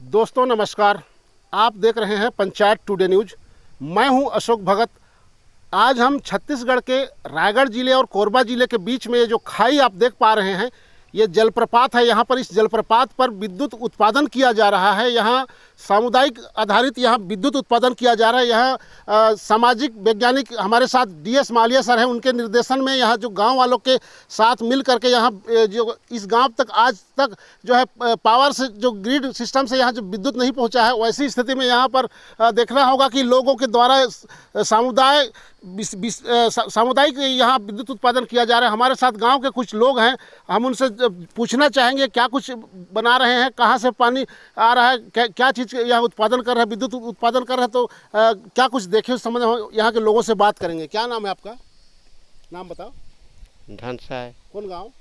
दोस्तों नमस्कार, आप देख रहे हैं पंचायत टुडे न्यूज़। मैं हूं अशोक भगत। आज हम छत्तीसगढ़ के रायगढ़ ज़िले और कोरबा ज़िले के बीच में ये जो खाई आप देख पा रहे हैं, ये जलप्रपात है। यहाँ पर इस जलप्रपात पर विद्युत उत्पादन किया जा रहा है। यहाँ सामुदायिक आधारित यहाँ विद्युत उत्पादन किया जा रहा है। यहाँ सामाजिक वैज्ञानिक हमारे साथ DS मालिया सर हैं, उनके निर्देशन में यहाँ जो गांव वालों के साथ मिल करके यहाँ जो इस गांव तक आज तक जो है पावर से जो ग्रिड सिस्टम से यहाँ जो विद्युत नहीं पहुँचा है, वैसी स्थिति में यहाँ पर देखना होगा कि लोगों के द्वारा सामुदायिक यहाँ विद्युत उत्पादन किया जा रहा है। हमारे साथ गांव के कुछ लोग हैं, हम उनसे पूछना चाहेंगे क्या कुछ बना रहे हैं, कहाँ से पानी आ रहा है, क्या चीज़ यहाँ उत्पादन कर रहे हैं, विद्युत उत्पादन कर रहे हैं। तो क्या कुछ देखे उस संबंध में यहाँ के लोगों से बात करेंगे। क्या नाम है आपका? नाम बताओ। धनसाय। कौन गाँव?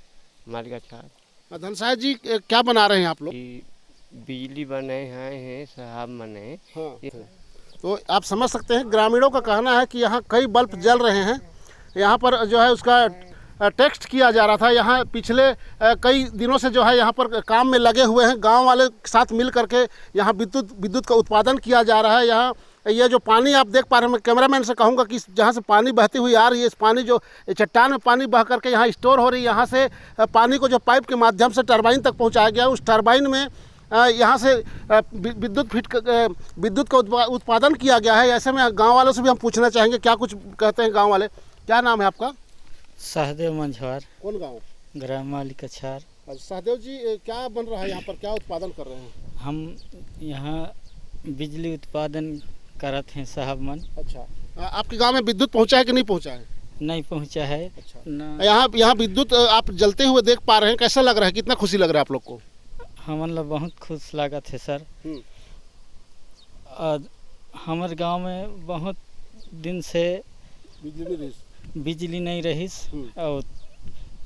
मालिकाछाड़। धनसाय जी, क्या बना रहे हैं आप लोग? बिजली बने हैं साहब बने। हाँ, तो आप समझ सकते हैं ग्रामीणों का कहना है कि यहाँ कई बल्ब जल रहे हैं। यहाँ पर जो है उसका टेस्ट किया जा रहा था। यहाँ पिछले कई दिनों से जो है यहाँ पर काम में लगे हुए हैं। गांव वाले के साथ मिल करके यहाँ विद्युत का उत्पादन किया जा रहा है। यहाँ ये जो पानी आप देख पा रहे हैं, मैं कैमरामैन से कहूँगा कि जहाँ से पानी बहती हुई आ रही है, इस पानी जो चट्टान में पानी बह करके यहाँ स्टोर हो रही है, यहाँ से पानी को जो पाइप के माध्यम से टरबाइन तक पहुँचाया गया। उस टरबाइन में यहाँ से विद्युत का उत्पादन किया गया है। ऐसे में गांव वालों से भी हम पूछना चाहेंगे क्या कुछ कहते हैं गांव वाले। क्या नाम है आपका? सहदेव मंझवार। कौन गांव? ग्राम मालिकाछाड़। सहदेव जी, क्या बन रहा है यहाँ पर, क्या उत्पादन कर रहे हैं? हम यहाँ बिजली उत्पादन करते हैं साहब मन। अच्छा, आपके गांव में विद्युत पहुँचा है कि नहीं पहुँचा है? नहीं पहुँचा है। अच्छा, यहाँ विद्युत आप जलते हुए देख पा रहे हैं, कैसा लग रहा है, कितना खुशी लग रहा है आप लोग को? हमन लोग बहुत खुश लागत है सर। और हमारे गांव में बहुत दिन से बिजली नहीं रही और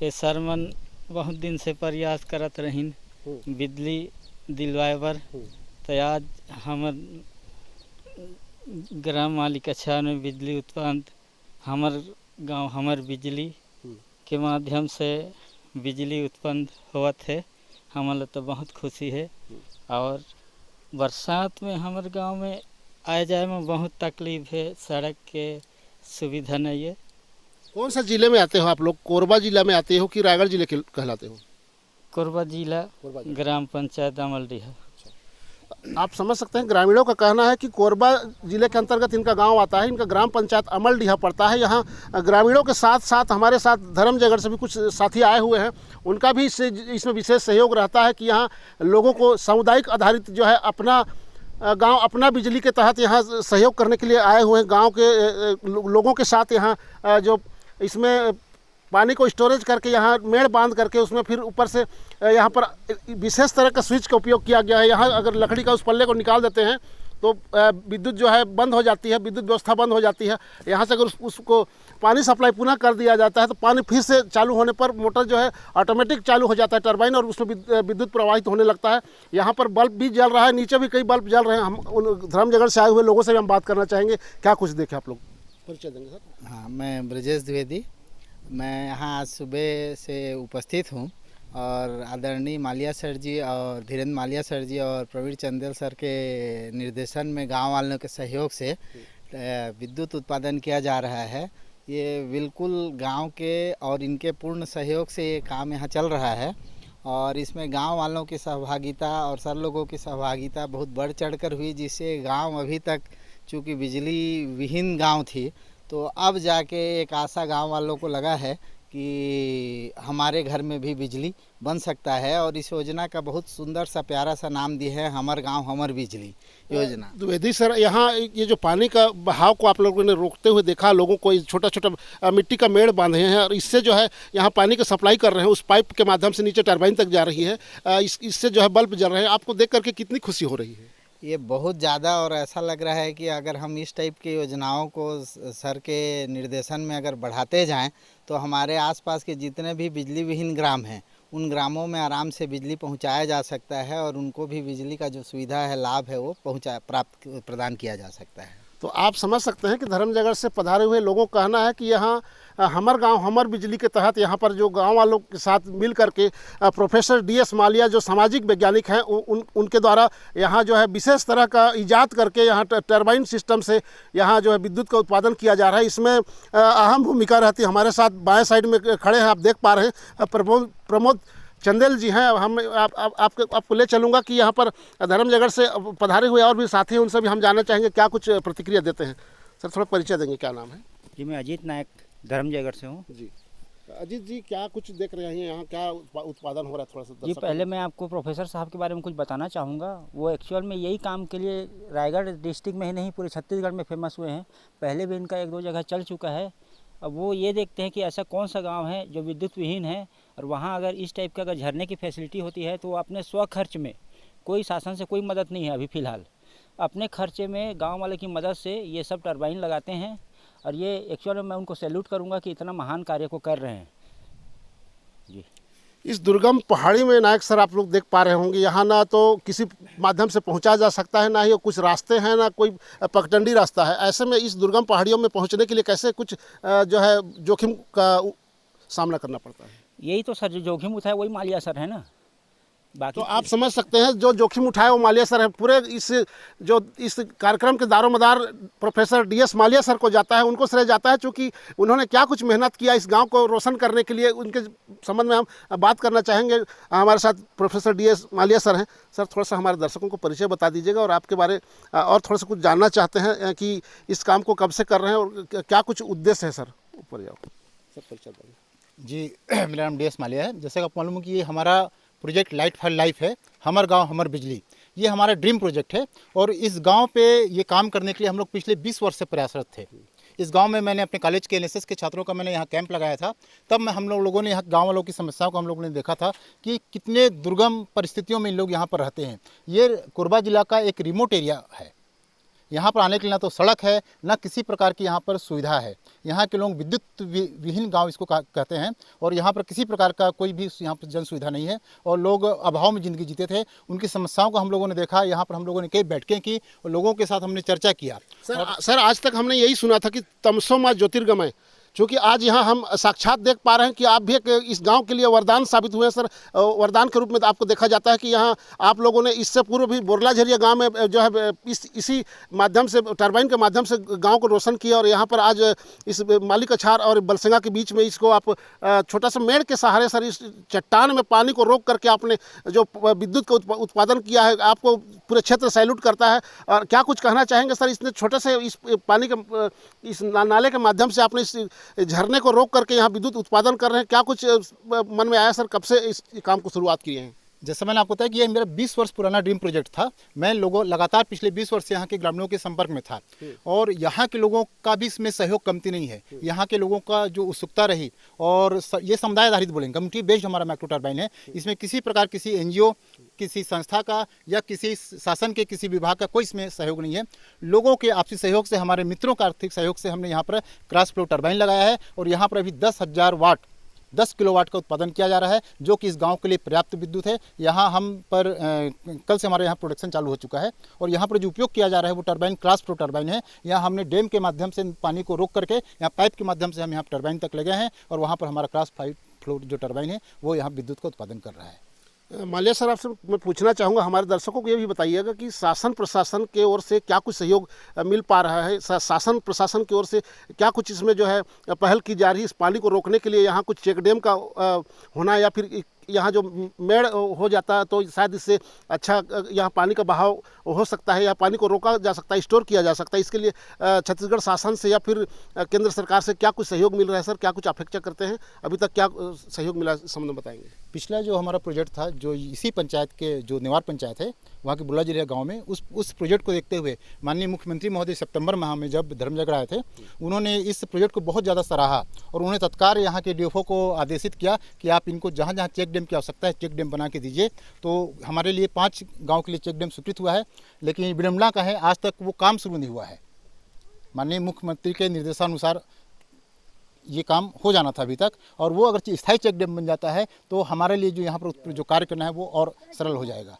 ये सर मन बहुत दिन से प्रयास करत रहीन बिजली दिलवाए बर। तो आज हमर ग्राम मालिकाछाड़ में बिजली उत्पादन हमार गांव हमार बिजली के माध्यम से बिजली उत्पन्न होवत है। हमारे तो बहुत खुशी है। और बरसात में हमारे गांव में आए जाए में बहुत तकलीफ है, सड़क के सुविधा नहीं है। कौन सा जिले में आते हो आप लोग? कोरबा जिला में आते हो कि रायगढ़ जिले के कहलाते हो? कोरबा जिला, ग्राम पंचायत अमलडीहा। आप समझ सकते हैं ग्रामीणों का कहना है कि कोरबा जिले के अंतर्गत इनका गांव आता है। इनका ग्राम पंचायत अमलडीहा पड़ता है। यहाँ ग्रामीणों के साथ साथ हमारे साथ धर्मजगढ़ से भी कुछ साथी आए हुए हैं। उनका भी इसमें विशेष सहयोग रहता है कि यहाँ लोगों को सामुदायिक आधारित जो है अपना गांव अपना बिजली के तहत यहाँ सहयोग करने के लिए आए हुए हैं। गाँव के लोगों के साथ यहाँ जो इसमें पानी को स्टोरेज करके यहाँ मेड़ बांध करके उसमें फिर ऊपर से यहाँ पर विशेष तरह का स्विच का उपयोग किया गया है। यहाँ अगर लकड़ी का उस पल्ले को निकाल देते हैं तो विद्युत जो है बंद हो जाती है, विद्युत व्यवस्था बंद हो जाती है। यहाँ से अगर उसको पानी सप्लाई पुनः कर दिया जाता है तो पानी फिर से चालू होने पर मोटर जो है ऑटोमेटिक चालू हो जाता है टरबाइन, और उसमें विद्युत प्रवाहित होने लगता है। यहाँ पर बल्ब भी जल रहा है, नीचे भी कई बल्ब जल रहे हैं। हम उन धर्मजगढ़ से आए हुए लोगों से भी हम बात करना चाहेंगे, क्या कुछ देखे आप लोग, परिचय देंगे सर? हाँ, मैं ब्रजेश द्विवेदी। मैं यहाँ आज सुबह से उपस्थित हूँ और आदरणीय मालिया सर जी और धीरेन्द्र मालिया सर जी और प्रवीण चंदेल सर के निर्देशन में गांव वालों के सहयोग से विद्युत उत्पादन किया जा रहा है। ये बिल्कुल गांव के और इनके पूर्ण सहयोग से ये काम यहाँ चल रहा है। और इसमें गांव वालों की सहभागिता और सर लोगों की सहभागिता बहुत बढ़ चढ़कर हुई, जिससे गांव अभी तक चूँकि बिजली विहीन गांव थी, तो अब जाके एक आशा गांव वालों को लगा है कि हमारे घर में भी बिजली बन सकता है। और इस योजना का बहुत सुंदर सा प्यारा सा नाम दिया है हमार गांव हमार बिजली योजना। द्विवेदी सर, यहाँ ये जो पानी का बहाव को आप लोगों ने रोकते हुए देखा, लोगों को छोटा छोटा मिट्टी का मेड़ बांधे हैं और इससे जो है यहाँ पानी का सप्लाई कर रहे हैं, उस पाइप के माध्यम से नीचे टरबाइन तक जा रही है। इससे जो है बल्ब जल रहे हैं। आपको देख करके कितनी खुशी हो रही है? ये बहुत ज़्यादा, और ऐसा लग रहा है कि अगर हम इस टाइप की योजनाओं को सर के निर्देशन में अगर बढ़ाते जाएं तो हमारे आसपास के जितने भी बिजली विहीन ग्राम हैं उन ग्रामों में आराम से बिजली पहुंचाया जा सकता है और उनको भी बिजली का जो सुविधा है, लाभ है, वो प्रदान किया जा सकता है। तो आप समझ सकते हैं कि धर्मजगढ़ से पधारे हुए लोगों का कहना है कि यहाँ हमर गांव हमर बिजली के तहत यहाँ पर जो गांव वालों के साथ मिल करके प्रोफेसर DS मालिया जो सामाजिक वैज्ञानिक हैं उनके द्वारा यहाँ जो है विशेष तरह का इजाद करके यहाँ टरबाइन सिस्टम से यहाँ जो है विद्युत का उत्पादन किया जा रहा है। इसमें अहम भूमिका रहती है। हमारे साथ बाएँ साइड में खड़े हैं, आप देख पा रहे हैं प्रमोद चंदेल जी हैं। हम आपको ले चलूँगा कि यहाँ पर धर्मजगढ़ से पधारे हुए और भी साथी हैं, उनसे भी हम जानना चाहेंगे क्या कुछ प्रतिक्रिया देते हैं। सर थोड़ा परिचय देंगे, क्या नाम है? जी मैं अजीत नायक धर्मजगढ़ से हूँ। जी अजीत जी, क्या कुछ देख रहे हैं यहाँ, क्या उत्पादन हो रहा है? थोड़ा सा जी पहले मैं आपको प्रोफेसर साहब के बारे में कुछ बताना चाहूँगा। वो एक्चुअल में यही काम के लिए रायगढ़ डिस्ट्रिक्ट में ही नहीं पूरे छत्तीसगढ़ में फेमस हुए हैं। पहले भी इनका 1-2 जगह चल चुका है। अब वो ये देखते हैं कि ऐसा कौन सा गांव है जो विद्युत विहीन है, और वहाँ अगर इस टाइप का अगर झरने की फैसिलिटी होती है तो वो अपने स्व खर्च में, कोई शासन से कोई मदद नहीं है अभी फ़िलहाल, अपने खर्चे में गांव वाले की मदद से ये सब टरबाइन लगाते हैं। और ये एक्चुअल में मैं उनको सैल्यूट करूंगा कि इतना महान कार्य को कर रहे हैं। जी इस दुर्गम पहाड़ी में नायक सर आप लोग देख पा रहे होंगे, यहाँ ना तो किसी माध्यम से पहुँचा जा सकता है, ना ही कुछ रास्ते हैं, ना कोई पगडंडी रास्ता है। ऐसे में इस दुर्गम पहाड़ियों में पहुँचने के लिए कैसे कुछ जो है जोखिम का सामना करना पड़ता है? यही तो सर जो जोखिम उठाए वही मालिया सर है ना। बाकी तो आप समझ सकते हैं जो जोखिम उठाए वो मालिया सर है। पूरे इस कार्यक्रम के दारोमदार प्रोफेसर DS मालिया सर को जाता है, उनको श्रेय जाता है, चूँकि उन्होंने क्या कुछ मेहनत किया इस गांव को रोशन करने के लिए। उनके संबंध में हम बात करना चाहेंगे। हमारे साथ प्रोफेसर DS मालिया सर हैं। सर थोड़ा सा हमारे दर्शकों को परिचय बता दीजिएगा और आपके बारे और थोड़ा सा कुछ जानना चाहते हैं कि इस काम को कब से कर रहे हैं और क्या कुछ उद्देश्य है। सर ऊपर जाओ, सर परिचय देंगे। जी मेरा नाम DS मालिया है। जैसे कि आपको मालूम है कि ये हमारा प्रोजेक्ट लाइट फॉर लाइफ है, हमर गांव हमर बिजली, ये हमारा ड्रीम प्रोजेक्ट है। और इस गांव पे ये काम करने के लिए हम लोग पिछले 20 वर्ष से प्रयासरत थे। इस गांव में मैंने अपने कॉलेज के NSS के छात्रों का मैंने यहाँ कैंप लगाया था। तब हम लोगों ने यहाँ गांव वालों की समस्याओं को हम लोगों ने देखा था कि कितने दुर्गम परिस्थितियों में इन लोग यहाँ पर रहते हैं। ये कोरबा जिला का एक रिमोट एरिया है। यहाँ पर आने के लिए ना तो सड़क है, ना किसी प्रकार की यहाँ पर सुविधा है। यहाँ के लोग विद्युत विहीन गांव इसको कहते हैं। और यहाँ पर किसी प्रकार का कोई भी यहाँ पर जन सुविधा नहीं है और लोग अभाव में ज़िंदगी जीते थे। उनकी समस्याओं को हम लोगों ने देखा। यहाँ पर हम लोगों ने कई बैठकें की और लोगों के साथ हमने चर्चा किया। सर आज तक हमने यही सुना था कि तमसो मां ज्योतिर्गमय, क्योंकि आज यहाँ हम साक्षात देख पा रहे हैं कि आप भी इस गांव के लिए वरदान साबित हुए हैं। सर वरदान के रूप में तो आपको देखा जाता है कि यहाँ आप लोगों ने इससे पूर्व भी बोरला झरिया गांव में जो है इसी माध्यम से टरबाइन के माध्यम से गांव को रोशन किया। और यहाँ पर आज इस मालिक अछार और बलसिंगा के बीच में इसको आप छोटा सा मेड़ के सहारे सर इस चट्टान में पानी को रोक करके आपने जो विद्युत का उत्पादन किया है, आपको पूरे क्षेत्र सैल्यूट करता है। और क्या कुछ कहना चाहेंगे सर, इतने छोटे से इस पानी के इस नाले के माध्यम से आपने इस झरने को रोक करके यहाँ विद्युत उत्पादन कर रहे हैं, क्या कुछ मन में आया सर? कब से इस काम को शुरुआत किए हैं? जैसे मैंने आपको बताया कि ये मेरा 20 वर्ष पुराना ड्रीम प्रोजेक्ट था। मैं लोगों लगातार पिछले 20 वर्ष से यहाँ के ग्रामीणों के संपर्क में था और यहाँ के लोगों का भी इसमें सहयोग कमती नहीं है। यहाँ के लोगों का जो उत्सुकता रही, और ये समुदाय आधारित बोलेंगे, कम्युनिटी बेस्ड हमारा मैक्रो टरबाइन है। इसमें किसी प्रकार किसी NGO, किसी संस्था का या किसी शासन के किसी विभाग का कोई इसमें सहयोग नहीं है। लोगों के आपसी सहयोग से, हमारे मित्रों का आर्थिक सहयोग से हमने यहाँ पर क्रॉस फ्लो टरबाइन लगाया है। और यहाँ पर अभी 10,000 वाट 10 किलोवाट का उत्पादन किया जा रहा है, जो कि इस गांव के लिए पर्याप्त विद्युत है। यहाँ हम पर कल से हमारे यहाँ प्रोडक्शन चालू हो चुका है। और यहाँ पर जो उपयोग किया जा रहा है वो टरबाइन क्रॉस फ्लो टरबाइन है। यहाँ हमने डैम के माध्यम से पानी को रोक करके यहाँ पाइप के माध्यम से हम यहाँ टरबाइन तक ले गए हैं और वहाँ पर हमारा क्रॉस फ्लो जो टरबाइन है वो यहाँ विद्युत का उत्पादन कर रहा है। मालिया सर, आपसे मैं पूछना चाहूँगा, हमारे दर्शकों को ये भी बताइएगा कि शासन प्रशासन के ओर से क्या कुछ सहयोग मिल पा रहा है? शासन प्रशासन की ओर से क्या कुछ इसमें जो है पहल की जा रही है इस पानी को रोकने के लिए? यहाँ कुछ चेक डैम का होना या फिर यहाँ जो मेड़ हो जाता है तो शायद इससे अच्छा यहाँ पानी का बहाव हो सकता है या पानी को रोका जा सकता है, स्टोर किया जा सकता है। इसके लिए छत्तीसगढ़ शासन से या फिर केंद्र सरकार से क्या कुछ सहयोग मिल रहा है? सर क्या कुछ अपेक्षा करते हैं? अभी तक क्या सहयोग मिला इस संबंध में बताएंगे? पिछला जो हमारा प्रोजेक्ट था, जो इसी पंचायत के जो नेवार पंचायत है वहाँ के बुल्ला जिला गांव में, उस प्रोजेक्ट को देखते हुए माननीय मुख्यमंत्री महोदय सितंबर माह में जब धर्मजगढ़ आए थे, उन्होंने इस प्रोजेक्ट को बहुत ज़्यादा सराहा और उन्होंने तत्काल यहाँ के DFO को आदेशित किया कि आप इनको जहाँ जहाँ चेक डैम की आवश्यकता है चेक डैम बना के दीजिए। तो हमारे लिए 5 गाँव के लिए चेक डैम स्वीकृत हुआ है, लेकिन विडम्बना का है आज तक वो काम शुरू नहीं हुआ है। माननीय मुख्यमंत्री के निर्देशानुसार ये काम हो जाना था अभी तक, और वो अगर स्थायी चेक डैम बन जाता है तो हमारे लिए जो यहाँ पर जो कार्य करना है वो और सरल हो जाएगा।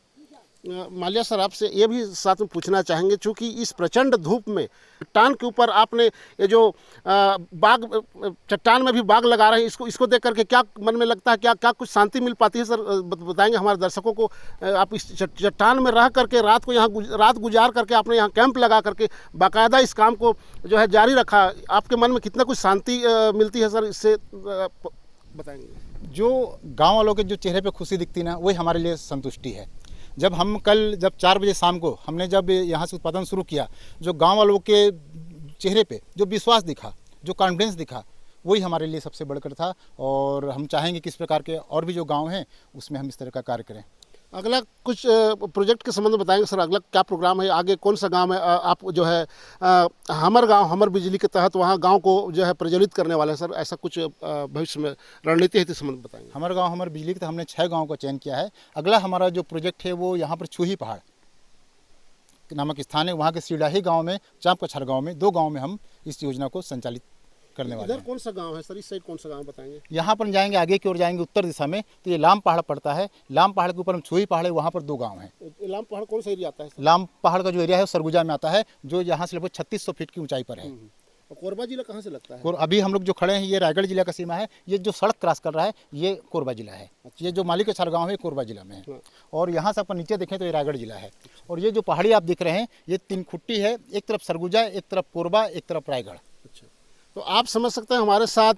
माल्या सर, आपसे ये भी साथ में पूछना चाहेंगे, चूँकि इस प्रचंड धूप में चट्टान के ऊपर आपने ये जो बाग, चट्टान में भी बाग लगा रहे हैं, इसको देख करके क्या मन में लगता है, क्या कुछ शांति मिल पाती है सर? बताएंगे हमारे दर्शकों को। आप इस चट्टान में रह करके रात को यहाँ रात गुजार करके आपने यहाँ कैंप लगा करके बाकायदा इस काम को जो है जारी रखा, आपके मन में कितना कुछ शांति मिलती है सर? इससे बताएंगे। जो गांव वालों के जो चेहरे पे खुशी दिखती ना, वही हमारे लिए संतुष्टि है। जब 4 बजे शाम को हमने जब यहाँ से उत्पादन शुरू किया, जो गांव वालों के चेहरे पे जो विश्वास दिखा, जो कॉन्फिडेंस दिखा, वही हमारे लिए सबसे बढ़कर था। और हम चाहेंगे कि इस प्रकार के और भी जो गांव हैं उसमें हम इस तरह का कार्य करें। अगला कुछ प्रोजेक्ट के संबंध में बताएंगे सर, अगला क्या प्रोग्राम है, आगे कौन सा गांव है आप जो है हमर गांव हमर बिजली के तहत वहां गांव को जो है प्रज्वलित करने वाले हैं सर? ऐसा कुछ भविष्य में रणनीति है, इस संबंध में बताएंगे। हमर गांव हमर बिजली के तहत हमने 6 गाँव का चयन किया है। अगला हमारा जो प्रोजेक्ट है वो यहाँ पर छुही पहाड़ नामक स्थान है, वहाँ के सीडाही गाँव में, चाँप कछार गाँव में, 2 गाँव में हम इस योजना को संचालित करने वाले इधर हैं। कौन सा गांव है सर? इस साइड कौन सा गांव बताएंगे? यहाँ पर जाएंगे, आगे की ओर जाएंगे उत्तर दिशा में तो ये लाम पहाड़ पड़ता है। लाम पहाड़ के ऊपर हम छुही पहाड़ है, वहाँ पर 2 गांव हैं। लाम पहाड़ कौन सा एरिया आता है सर? लाम पहाड़ का जो एरिया है वो सरगुजा में आता है, जो यहाँ से लगभग 3600 फीट की ऊंचाई पर है। और कोरबा जिला कहाँ से लगता है? और अभी हम लोग जो खड़े हैं ये रायगढ़ जिला का सीमा है। ये जो सड़क क्रॉस कर रहा है ये कोरबा जिला है। ये जो माली कछार गाँव है कोरबा जिला में है। और यहाँ से अपन नीचे देखें तो ये रायगढ़ जिला है। और ये जो पहाड़ी आप दिख रहे हैं ये 3 खुट्टी है, एक तरफ सरगुजा, एक तरफ कोरबा, एक तरफ रायगढ़। अच्छा, तो आप समझ सकते हैं हमारे साथ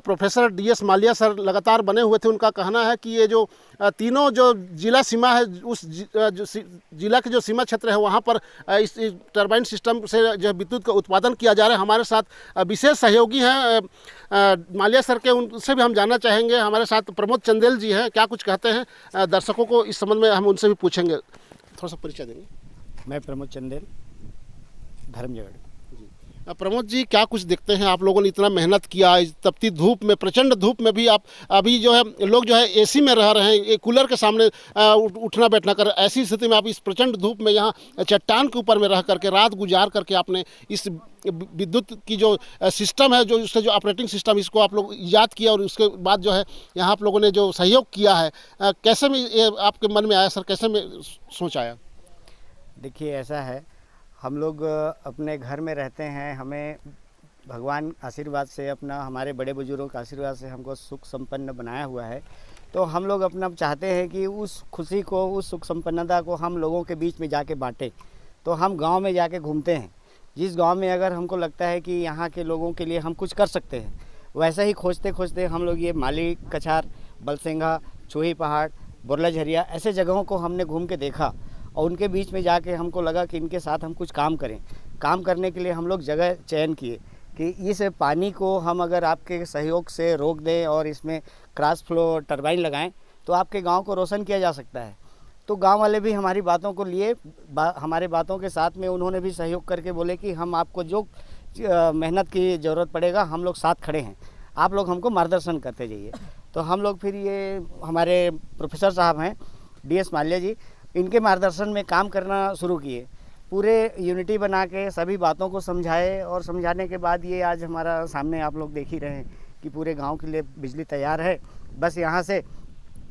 प्रोफेसर DS माल्या सर लगातार बने हुए थे। उनका कहना है कि ये जो तीनों जो जिला सीमा है, उस जिला के जो सीमा क्षेत्र है वहाँ पर इस टरबाइन सिस्टम से जो विद्युत का उत्पादन किया जा रहा है। हमारे साथ विशेष सहयोगी हैं माल्या सर के, उनसे भी हम जानना चाहेंगे। हमारे साथ प्रमोद चंदेल जी हैं, क्या कुछ कहते हैं दर्शकों को इस संबंध में हम उनसे भी पूछेंगे। थोड़ा सा परिचय देंगे। मैं प्रमोद चंदेल, धर्मजगढ़। प्रमोद जी, क्या कुछ देखते हैं? आप लोगों ने इतना मेहनत किया, इस तपती धूप में, प्रचंड धूप में भी आप अभी जो है लोग जो है AC में रह रहे हैं, कूलर के सामने उठना बैठना कर, ऐसी स्थिति में आप इस प्रचंड धूप में यहाँ चट्टान के ऊपर में रह करके रात गुजार करके आपने इस विद्युत की जो सिस्टम है, जो उसका जो ऑपरेटिंग सिस्टम, इसको आप लोग ईजाद किया और उसके बाद जो है यहाँ आप लोगों ने जो सहयोग किया है, कैसे में ये आपके मन में आया सर? कैसे में सोच आया? देखिए, ऐसा है, हम लोग अपने घर में रहते हैं, हमें भगवान आशीर्वाद से, अपना हमारे बड़े बुजुर्गों के आशीर्वाद से हमको सुख संपन्न बनाया हुआ है। तो हम लोग अपना चाहते हैं कि उस खुशी को, उस सुख संपन्नता को हम लोगों के बीच में जाके बांटें। तो हम गांव में जाके घूमते हैं। जिस गांव में अगर हमको लगता है कि यहाँ के लोगों के लिए हम कुछ कर सकते हैं, वैसा ही खोजते खोजते हम लोग ये माली कछार, बलसिंघा, छुही पहाड़, बुरला झरिया, ऐसे जगहों को हमने घूम के देखा। और उनके बीच में जाके हमको लगा कि इनके साथ हम कुछ काम करें। काम करने के लिए हम लोग जगह चयन किए कि इस पानी को हम अगर आपके सहयोग से रोक दें और इसमें क्रॉस फ्लो टरबाइन लगाएं तो आपके गांव को रोशन किया जा सकता है। तो गांव वाले भी हमारी बातों को लिए, हमारे बातों के साथ में उन्होंने भी सहयोग करके बोले कि हम आपको जो मेहनत की ज़रूरत पड़ेगा हम लोग साथ खड़े हैं, आप लोग हमको मार्गदर्शन करते जाइए। तो हम लोग फिर ये हमारे प्रोफेसर साहब हैं DS माल्या जी, इनके मार्गदर्शन में काम करना शुरू किए। पूरे यूनिटी बना के सभी बातों को समझाए और समझाने के बाद ये आज हमारा सामने आप लोग देख ही रहे हैं कि पूरे गांव के लिए बिजली तैयार है। बस यहाँ से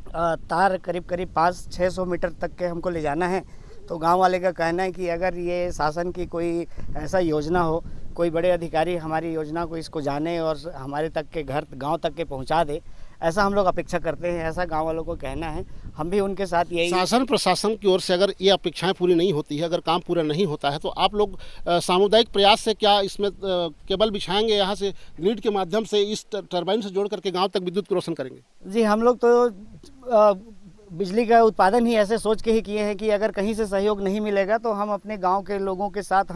तार करीब 500-600 मीटर तक के हमको ले जाना है। तो गांव वाले का कहना है कि अगर ये शासन की कोई ऐसा योजना हो, कोई बड़े अधिकारी हमारी योजना को इसको जाने और हमारे तक के घर गांव तक के पहुंचा दे, ऐसा हम लोग अपेक्षा करते हैं। ऐसा गांव वालों को कहना है। हम भी उनके साथ यही, शासन प्रशासन की ओर से अगर ये अपेक्षाएं पूरी नहीं होती है, अगर काम पूरा नहीं होता है, तो आप लोग सामुदायिक प्रयास से क्या इसमें केबल बिछाएंगे, यहाँ से ग्रिड के माध्यम से इस टरबाइन से जोड़ करके गाँव तक विद्युत को रोशन करेंगे? जी, हम लोग तो बिजली का उत्पादन ही ऐसे सोच के ही किए हैं कि अगर कहीं से सहयोग नहीं मिलेगा तो हम अपने गांव के लोगों के साथ,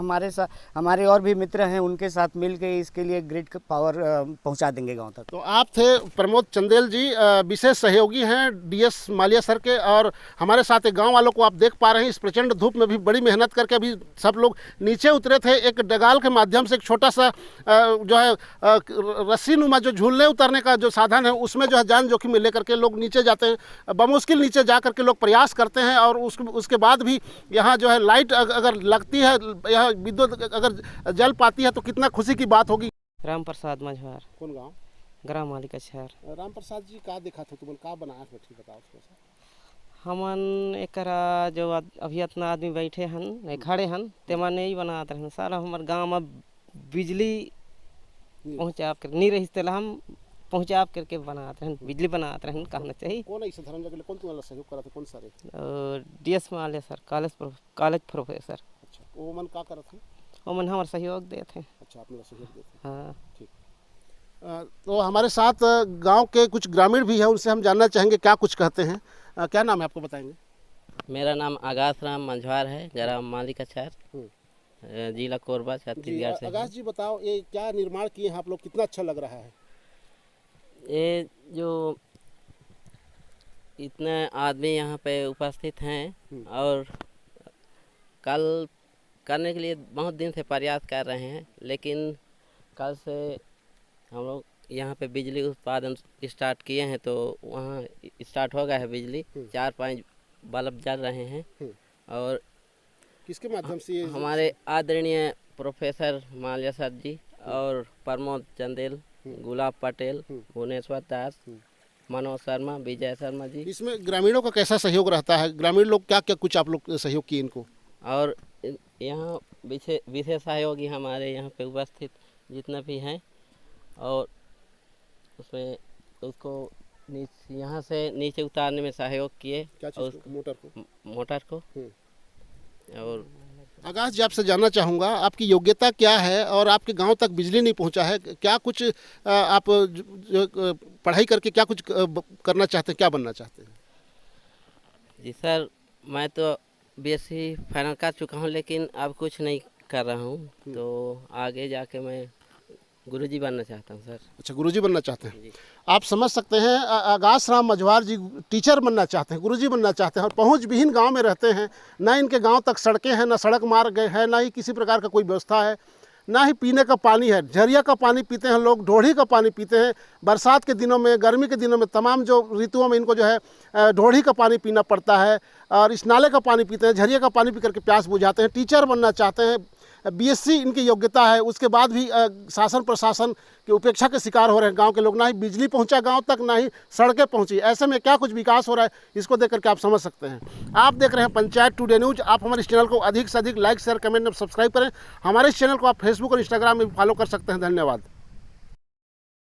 हमारे और भी मित्र हैं उनके साथ मिल के इसके लिए ग्रिड पावर पहुंचा देंगे गांव तक। तो आप थे प्रमोद चंदेल जी, विशेष सहयोगी हैं DS माल्या सर के, और हमारे साथ एक गाँव वालों को आप देख पा रहे हैं इस प्रचंड धूप में भी बड़ी मेहनत करके अभी सब लोग नीचे उतरे थे। एक डगाल के माध्यम से एक छोटा सा जो है रस्सी नुमा जो झूलने उतरने का जो साधन है, उसमें जो है जान जोखिम में लेकर के लोग नीचे जाते हैं। बमुश्किल नीचे जा करके लोग प्रयास करते हैं और उसके बाद भी यहाँ जो है लाइट अगर लगती है, यहाँ विद्युत अगर जल पाती है तो कितना खुशी की बात होगी। राम प्रसाद मझवार, कौन गाँव? ग्राम माली कछार। राम प्रसाद जी, का देखा था तुमने, का बनाया था, ठीक बताओ थोड़ा सा। हमन एकरा जो अभी इतना आदमी बैठे हन खड़े हन तेमन नहीं बनात रहन सारा हमार गांव में बिजली पहुँचा कर नहीं रही तेला हम पहुँचा करके बनाते रहन बिजली बनाते रहन कहना चाहिए। कौन ऐसे धर्म जगह कौन तुम्हारा सहयोग करा थे कौन सारे? डीएस माले सर कॉलेज प्रोफेसर। अच्छा वो मन का करत थे? वो मन हमारे सहयोग देते हैं। अच्छा आप मेरा सहयोग देते हाँ ठीक। तो हमारे साथ गांव के कुछ ग्रामीण भी हैं, उनसे हम जानना चाहेंगे क्या कुछ कहते हैं। क्या नाम है आपको बताएंगे? मेरा नाम आगास राम मंझवार है, ग्राम मालिकाचार, जिला कोरबा, छत्तीसगढ़ से। आकाश जी बताओ ये क्या निर्माण किए हैं आप लोग, कितना अच्छा लग रहा है? ये जो इतने आदमी यहाँ पे उपस्थित हैं और कल करने के लिए बहुत दिन से प्रयास कर रहे हैं, लेकिन कल से हम लोग यहाँ पे बिजली उत्पादन स्टार्ट किए हैं तो वहाँ स्टार्ट हो गया है बिजली। 4-5 बल्ब जल रहे हैं और किसके माध्यम से ये? हमारे आदरणीय प्रोफेसर माल्या सर जी और प्रमोद चंदेल, गुलाब पटेल, भुवनेश्वर दास, मनोज शर्मा, विजय शर्मा जी। इसमें ग्रामीणों का कैसा सहयोग रहता है? ग्रामीण लोग क्या क्या कुछ आप लोग सहयोग किए इनको? और यहाँ विशेष सहयोगी हमारे यहाँ पे उपस्थित जितना भी हैं और उसमें उसको यहाँ से नीचे उतारने में सहयोग किए। क्या चीज़ को? मोटर को। और आकाश जी आपसे जानना चाहूँगा आपकी योग्यता क्या है और आपके गांव तक बिजली नहीं पहुंचा है, क्या कुछ आप पढ़ाई करके क्या कुछ करना चाहते हैं, क्या बनना चाहते हैं? जी सर, मैं तो बीएससी फाइनल कर चुका हूँ लेकिन अब कुछ नहीं कर रहा हूँ, तो आगे जाके मैं गुरुजी बनना चाहता हूँ सर। अच्छा गुरुजी बनना चाहते हैं। आप समझ सकते हैं आगास राम मंझवार जी टीचर बनना चाहते हैं, गुरुजी बनना चाहते हैं और पहुंच विहीन गांव में रहते हैं। ना इनके गांव तक सड़कें हैं, ना सड़क मार्ग है, ना ही किसी प्रकार का कोई व्यवस्था है, ना ही पीने का पानी है। झरिया का पानी पीते हैं लोग, ढोढ़ी का पानी पीते हैं। बरसात के दिनों में, गर्मी के दिनों में, तमाम जो ऋतुओं में इनको जो है ढोढ़ी का पानी पीना पड़ता है और इस नाले का पानी पीते हैं, झरिया का पानी पी करके प्यास बुझाते हैं। टीचर बनना चाहते हैं, बीएससी इनकी योग्यता है, उसके बाद भी शासन प्रशासन की उपेक्षा के शिकार हो रहे हैं गांव के लोग। ना ही बिजली पहुंचा गांव तक, ना ही सड़कें पहुंची। ऐसे में क्या कुछ विकास हो रहा है इसको देख करके आप समझ सकते हैं। आप देख रहे हैं पंचायत टुडे न्यूज़। आप हमारे इस चैनल को अधिक से अधिक लाइक शेयर कमेंट में सब्सक्राइब करें। हमारे इस चैनल को आप फेसबुक और इंस्टाग्राम में भी फॉलो कर सकते हैं। धन्यवाद।